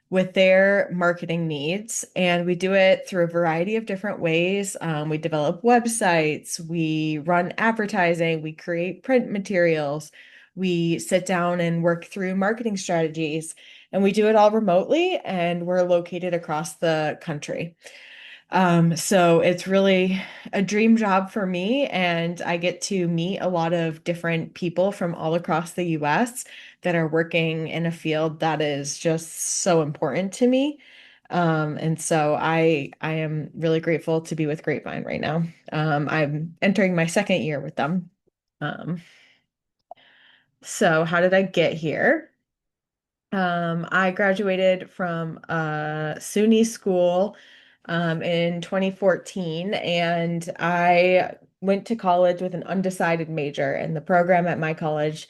with their marketing needs. And we do it through a variety of different ways. We develop websites, we run advertising, we create print materials, we sit down and work through marketing strategies, and we do it all remotely, and we're located across the country. So it's really a dream job for me, and I get to meet a lot of different people from all across the US that are working in a field that is just so important to me. And so I am really grateful to be with Grapevine right now. I'm entering my 2nd year with them. So how did I get here? I graduated from SUNY school in 2014, and I went to college with an undecided major. And the program at my college,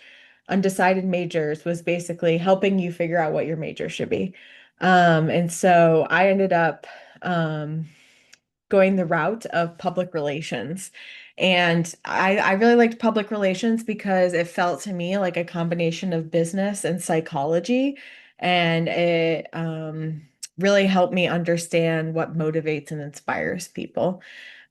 Undecided Majors, was basically helping you figure out what your major should be. And so I ended up going the route of public relations. And I really liked public relations because it felt to me like a combination of business and psychology. And it really helped me understand what motivates and inspires people.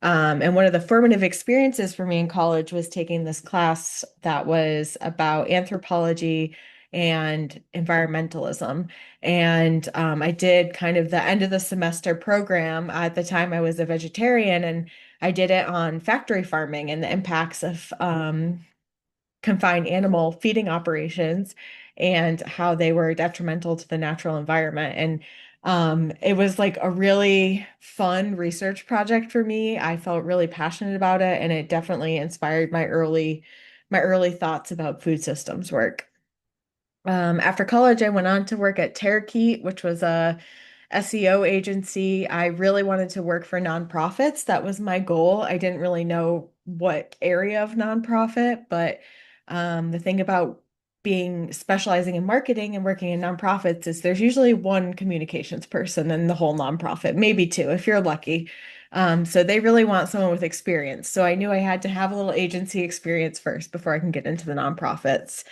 And one of the formative experiences for me in college was taking this class that was about anthropology and environmentalism. And I did kind of the end of the semester program. At the time, I was a vegetarian, and I did it on factory farming and the impacts of confined animal feeding operations and how they were detrimental to the natural environment. And it was like a really fun research project for me. I felt really passionate about it, and it definitely inspired my early thoughts about food systems work. After college, I went on to work at Terakeet, which was a SEO agency. I really wanted to work for nonprofits. That was my goal. I didn't really know what area of nonprofit, but the thing about being specializing in marketing and working in nonprofits is there's usually one communications person in the whole nonprofit, maybe 2 if you're lucky. So they really want someone with experience. So I knew I had to have a little agency experience first before I can get into the nonprofits.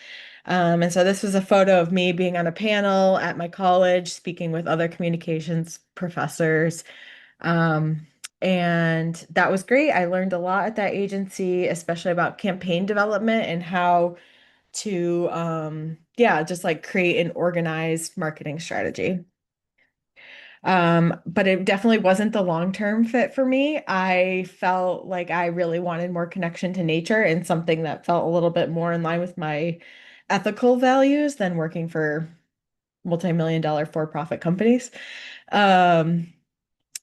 And so this was a photo of me being on a panel at my college, speaking with other communications professors. Um, and that was great. I learned a lot at that agency, especially about campaign development and how to, yeah, just like create an organized marketing strategy. But it definitely wasn't the long-term fit for me. I felt like I really wanted more connection to nature and something that felt a little bit more in line with my ethical values than working for multi-million-dollar for-profit companies. Um,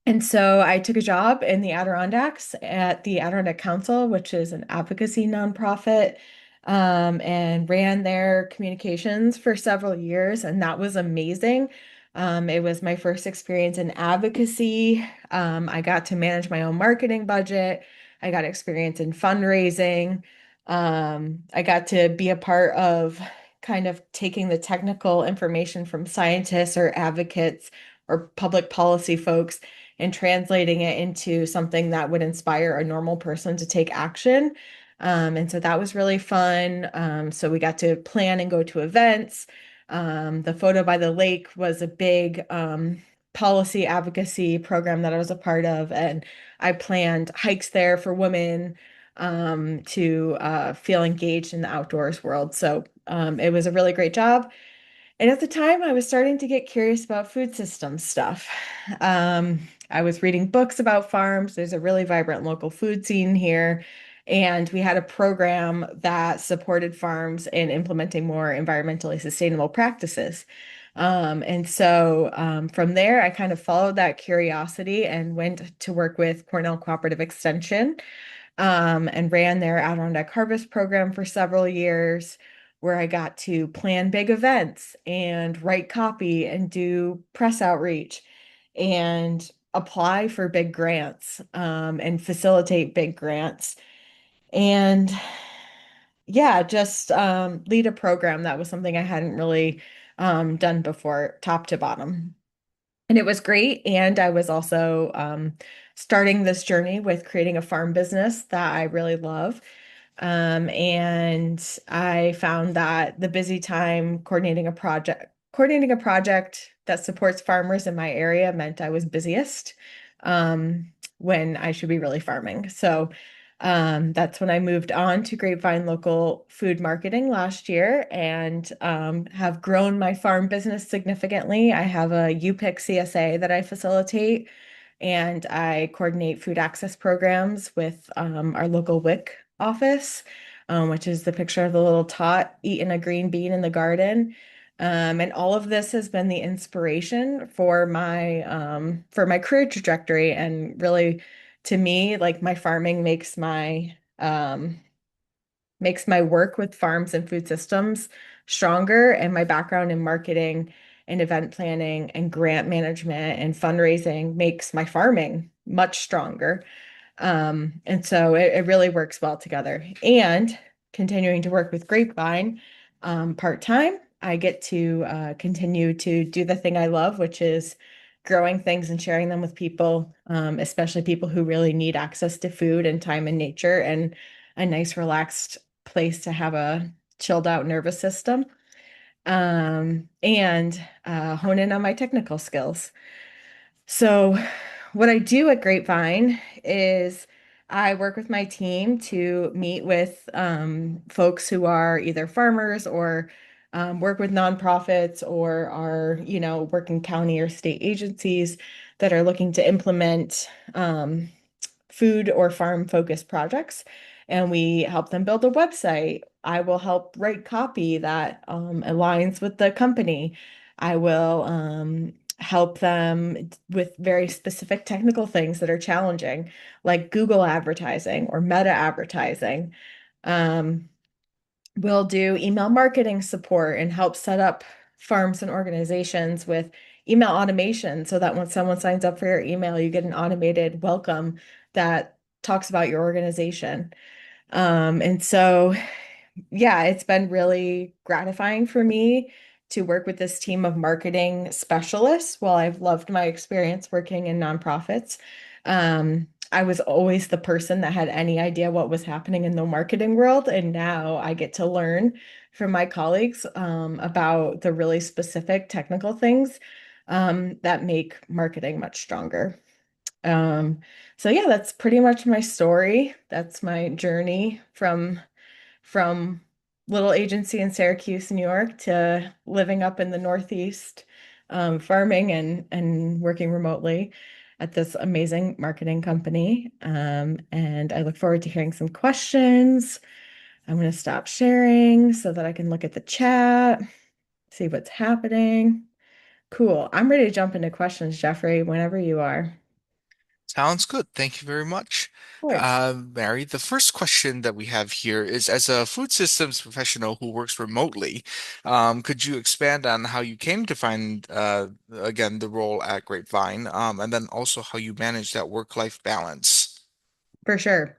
and so I took a job in the Adirondacks at the Adirondack Council, which is an advocacy nonprofit, and ran their communications for several years, and that was amazing. It was my first experience in advocacy. I got to manage my own marketing budget. I got experience in fundraising. I got to be a part of kind of taking the technical information from scientists or advocates or public policy folks and translating it into something that would inspire a normal person to take action. And so that was really fun. So we got to plan and go to events. The photo by the lake was a big policy advocacy program that I was a part of, and I planned hikes there for women, to feel engaged in the outdoors world. So it was a really great job. And at the time, I was starting to get curious about food systems stuff. I was reading books about farms. There's a really vibrant local food scene here. And we had a program that supported farms in implementing more environmentally sustainable practices. From there, I kind of followed that curiosity and went to work with Cornell Cooperative Extension, and ran their Adirondack Harvest program for several years, where I got to plan big events and write copy and do press outreach and apply for big grants, and facilitate big grants. And yeah, just lead a program that was something I hadn't really done before, top to bottom. And it was great. And I was also starting this journey with creating a farm business that I really love. And I found that the busy time coordinating a project that supports farmers in my area meant I was busiest when I should be really farming. So that's when I moved on to Grapevine Local Food Marketing last year, and have grown my farm business significantly. I have a UPIC CSA that I facilitate, and I coordinate food access programs with our local WIC office, which is the picture of the little tot eating a green bean in the garden. And all of this has been the inspiration for my career trajectory, and really, to me, like, my farming makes my work with farms and food systems stronger, and my background in marketing and event planning and grant management and fundraising makes my farming much stronger. It really works well together. And continuing to work with Grapevine part-time, I get to continue to do the thing I love, which is growing things and sharing them with people, especially people who really need access to food and time in nature and a nice, relaxed place to have a chilled out nervous system. And hone in on my technical skills. So, what I do at Grapevine is I work with my team to meet with folks who are either farmers or work with nonprofits, or are, work in county or state agencies that are looking to implement food or farm focused projects. And we help them build a website. I will help write copy that aligns with the company. I will help them with very specific technical things that are challenging, like Google advertising or meta advertising. Um, we'll do email marketing support and help set up farms and organizations with email automation, so that when someone signs up for your email, you get an automated welcome that talks about your organization. And so Yeah, it's been really gratifying for me to work with this team of marketing specialists. While I've loved my experience working in nonprofits, I was always the person that had any idea what was happening in the marketing world. And now I get to learn from my colleagues about the really specific technical things that make marketing much stronger. Um, yeah, that's pretty much my story. That's my journey from little agency in Syracuse, New York, to living up in the Northeast, farming and working remotely at this amazing marketing company. And I look forward to hearing some questions. I'm going to stop sharing so that I can look at the chat, see what's happening. Cool. I'm ready to jump into questions, Jeffrey, whenever you are. Sounds good. Thank you very much. Of course. Mary, the first question that we have here is, as a food systems professional who works remotely, could you expand on how you came to find, again, the role at Grapevine, and then also how you manage that work-life balance? For sure.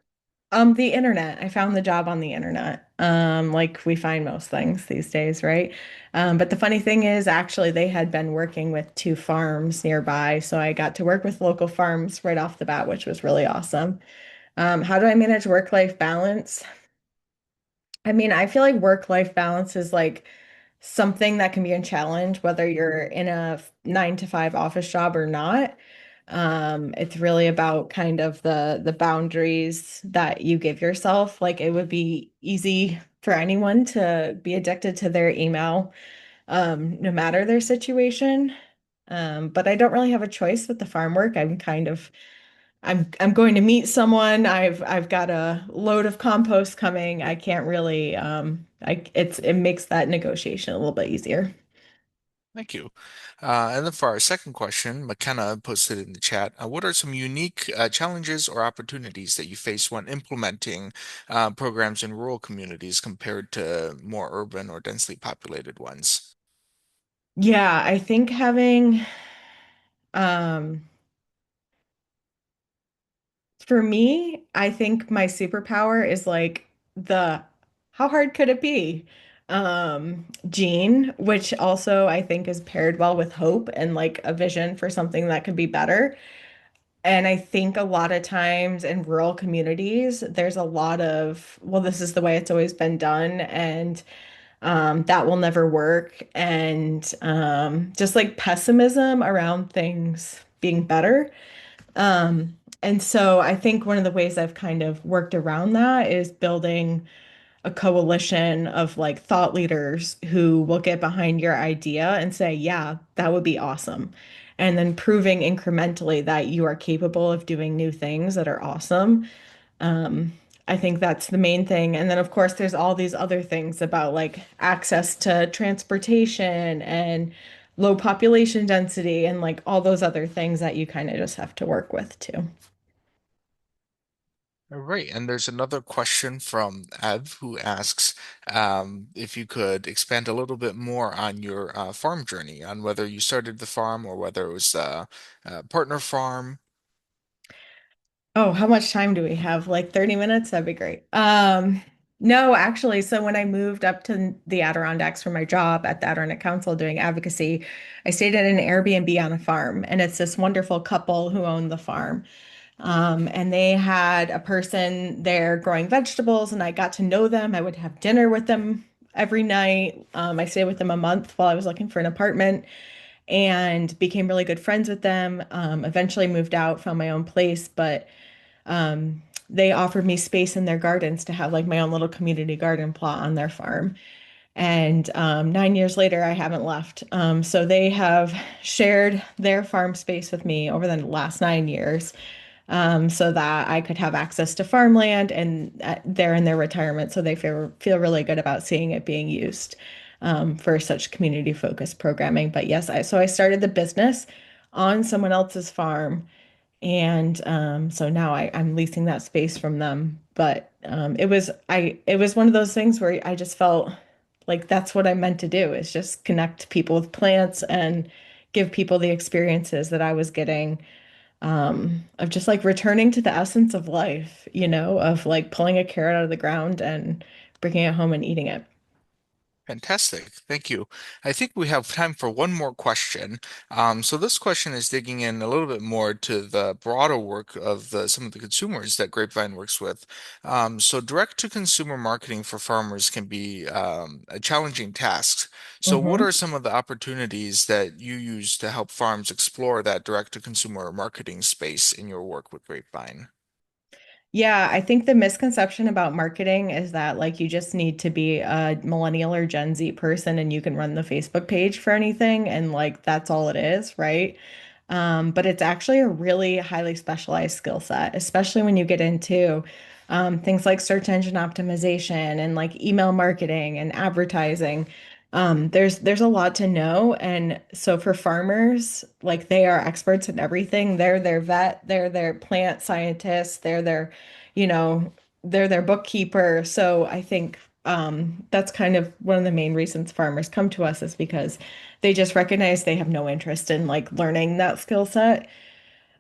The internet. I found the job on the internet. Like we find most things these days, right? But the funny thing is, actually, they had been working with two farms nearby, so I got to work with local farms right off the bat, which was really awesome. How do I manage work-life balance? I mean, I feel like work-life balance is like something that can be a challenge, whether you're in a 9 to 5 office job or not. It's really about kind of the boundaries that you give yourself. Like it would be easy for anyone to be addicted to their email, no matter their situation. But I don't really have a choice with the farm work. I'm going to meet someone. I've got a load of compost coming. I can't really it makes that negotiation a little bit easier. Thank you. And then for our second question, McKenna posted in the chat, what are some unique challenges or opportunities that you face when implementing programs in rural communities compared to more urban or densely populated ones? Yeah, I think having um for me, I think my superpower is like the how hard could it be? Gene, which also I think is paired well with hope and like a vision for something that could be better. And I think a lot of times in rural communities, there's a lot of, well, this is the way it's always been done, and that will never work. And just like pessimism around things being better. And so I think one of the ways I've kind of worked around that is building a coalition of like thought leaders who will get behind your idea and say, yeah, that would be awesome. And then proving incrementally that you are capable of doing new things that are awesome. Um, I think that's the main thing. And then, of course, there's all these other things about like access to transportation and low population density and like all those other things that you kind of just have to work with too. All right, and there's another question from Ev who asks if you could expand a little bit more on your farm journey, on whether you started the farm or whether it was a partner farm. Oh, how much time do we have? Like 30 minutes? That'd be great. No, actually, so when I moved up to the Adirondacks for my job at the Adirondack Council doing advocacy, I stayed at an Airbnb on a farm, and it's this wonderful couple who owned the farm. And they had a person there growing vegetables, and I got to know them. I would have dinner with them every night. I stayed with them a month while I was looking for an apartment and became really good friends with them. Eventually moved out, found my own place, but they offered me space in their gardens to have like my own little community garden plot on their farm. And 9 years later, I haven't left. So they have shared their farm space with me over the last 9 years, so that I could have access to farmland, and they're in their retirement, so they feel really good about seeing it being used for such community focused programming. But yes, so I started the business on someone else's farm, and so now I'm leasing that space from them. But it was one of those things where I just felt like that's what I meant to do, is just connect people with plants and give people the experiences that I was getting, of just like returning to the essence of life, of like pulling a carrot out of the ground and bringing it home and eating it. Fantastic. Thank you. I think we have time for one more question. So this question is digging in a little bit more to the broader work of some of the consumers that Grapevine works with. So direct to consumer marketing for farmers can be a challenging task. So what Mhm. are some of the opportunities that you use to help farms explore that direct to consumer marketing space in your work with Grapevine? Yeah, I think the misconception about marketing is that like you just need to be a millennial or Gen Z person and you can run the Facebook page for anything and like that's all it is, right? But it's actually a really highly specialized skill set, especially when you get into things like search engine optimization and like email marketing and advertising. There's a lot to know, and so for farmers, like they are experts in everything. They're their vet, they're their plant scientists, you know, they're their bookkeeper. So I think that's kind of one of the main reasons farmers come to us, is because they just recognize they have no interest in like learning that skill set.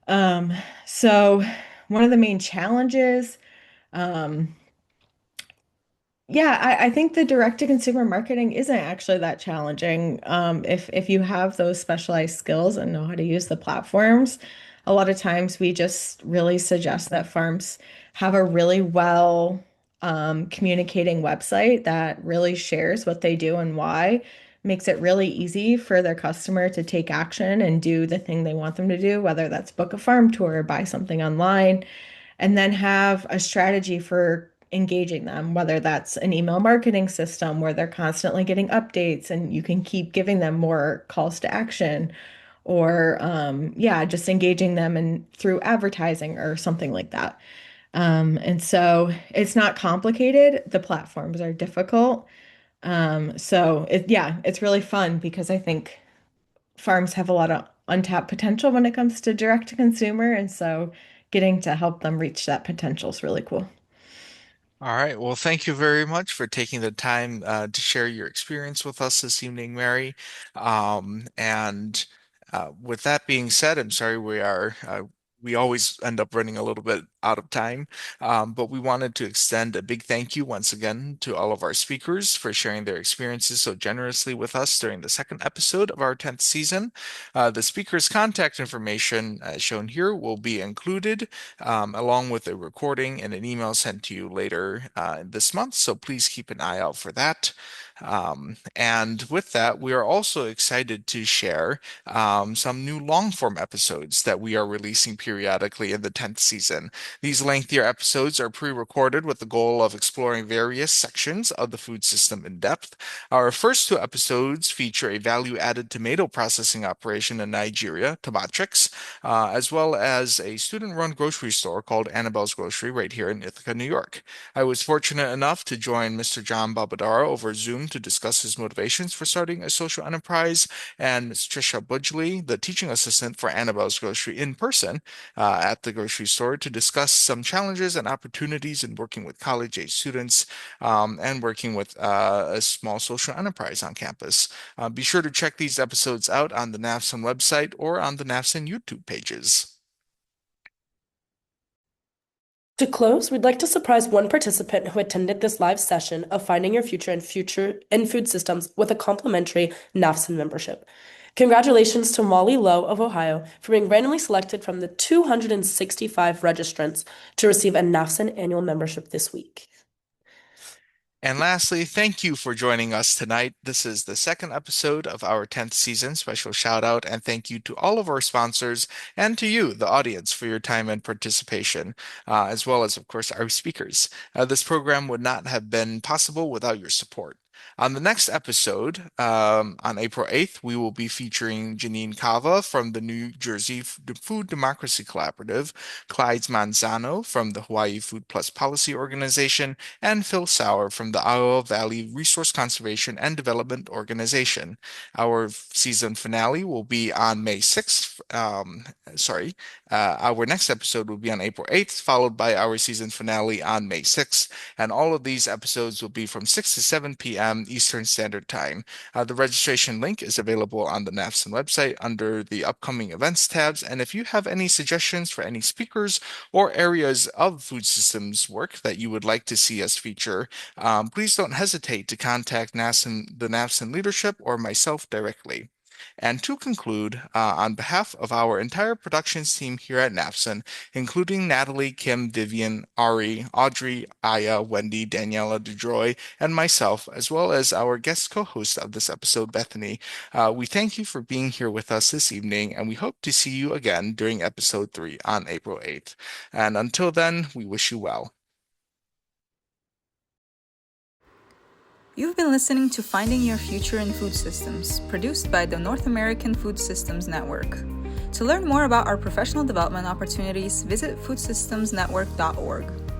Um, so one of the main challenges, um, yeah, I think the direct to consumer marketing isn't actually that challenging. If you have those specialized skills and know how to use the platforms, a lot of times we just really suggest that farms have a really well communicating website that really shares what they do and why, makes it really easy for their customer to take action and do the thing they want them to do, whether that's book a farm tour or buy something online, and then have a strategy for engaging them, whether that's an email marketing system where they're constantly getting updates and you can keep giving them more calls to action, or yeah, just engaging them and through advertising or something like that. And so it's not complicated. The platforms are difficult. Yeah, it's really fun because I think farms have a lot of untapped potential when it comes to direct to consumer. And so getting to help them reach that potential is really cool. All right. Well, thank you very much for taking the time to share your experience with us this evening, Mary. And with that being said, I'm sorry we always end up running a little bit out of time, but we wanted to extend a big thank you once again to all of our speakers for sharing their experiences so generously with us during the second episode of our 10th season. The speakers' contact information shown here will be included along with a recording and an email sent to you later this month. So please keep an eye out for that. And with that, we are also excited to share some new long form episodes that we are releasing periodically in the 10th season. These lengthier episodes are pre-recorded with the goal of exploring various sections of the food system in depth. Our first two episodes feature a value-added tomato processing operation in Nigeria, Tomatrix, as well as a student-run grocery store called Annabelle's Grocery right here in Ithaca, New York. I was fortunate enough to join Mr. John Babadara over Zoom to discuss his motivations for starting a social enterprise, and Ms. Trisha Budgley, the teaching assistant for Annabelle's Grocery, in person at the grocery store to discuss some challenges and opportunities in working with college-age students and working with a small social enterprise on campus. Be sure to check these episodes out on the NAFSN website or on the NAFSN YouTube pages. To close, we'd like to surprise one participant who attended this live session of Finding Your Future in Food Systems with a complimentary NAFSN membership. Congratulations to Molly Lowe of Ohio for being randomly selected from the 265 registrants to receive a NAFSN annual membership this week. And lastly, thank you for joining us tonight. This is the second episode of our 10th season. Special shout out and thank you to all of our sponsors and to you, the audience, for your time and participation, as well as, of course, our speakers. This program would not have been possible without your support. On the next episode, on April 8th, we will be featuring Janine Cava from the New Jersey Food Democracy Collaborative, Clyde Manzano from the Hawaii Food Plus Policy Organization, and Phil Sauer from the Iowa Valley Resource Conservation and Development Organization. Our season finale will be on May 6th. Our next episode will be on April 8th, followed by our season finale on May 6th. And all of these episodes will be from 6 to 7 p.m. Eastern Standard Time. The registration link is available on the NAFSN website under the upcoming events tabs. And if you have any suggestions for any speakers or areas of food systems work that you would like to see us feature, please don't hesitate to contact the NAFSN leadership or myself directly. And to conclude, on behalf of our entire productions team here at NAFSN, including Natalie, Kim, Vivian, Ari, Audrey, Aya, Wendy, Daniela DeJoy, and myself, as well as our guest co-host of this episode, Bethany, we thank you for being here with us this evening, and we hope to see you again during episode 3 on April 8th. And until then, we wish you well. You've been listening to Finding Your Future in Food Systems, produced by the North American Food Systems Network. To learn more about our professional development opportunities, visit foodsystemsnetwork.org.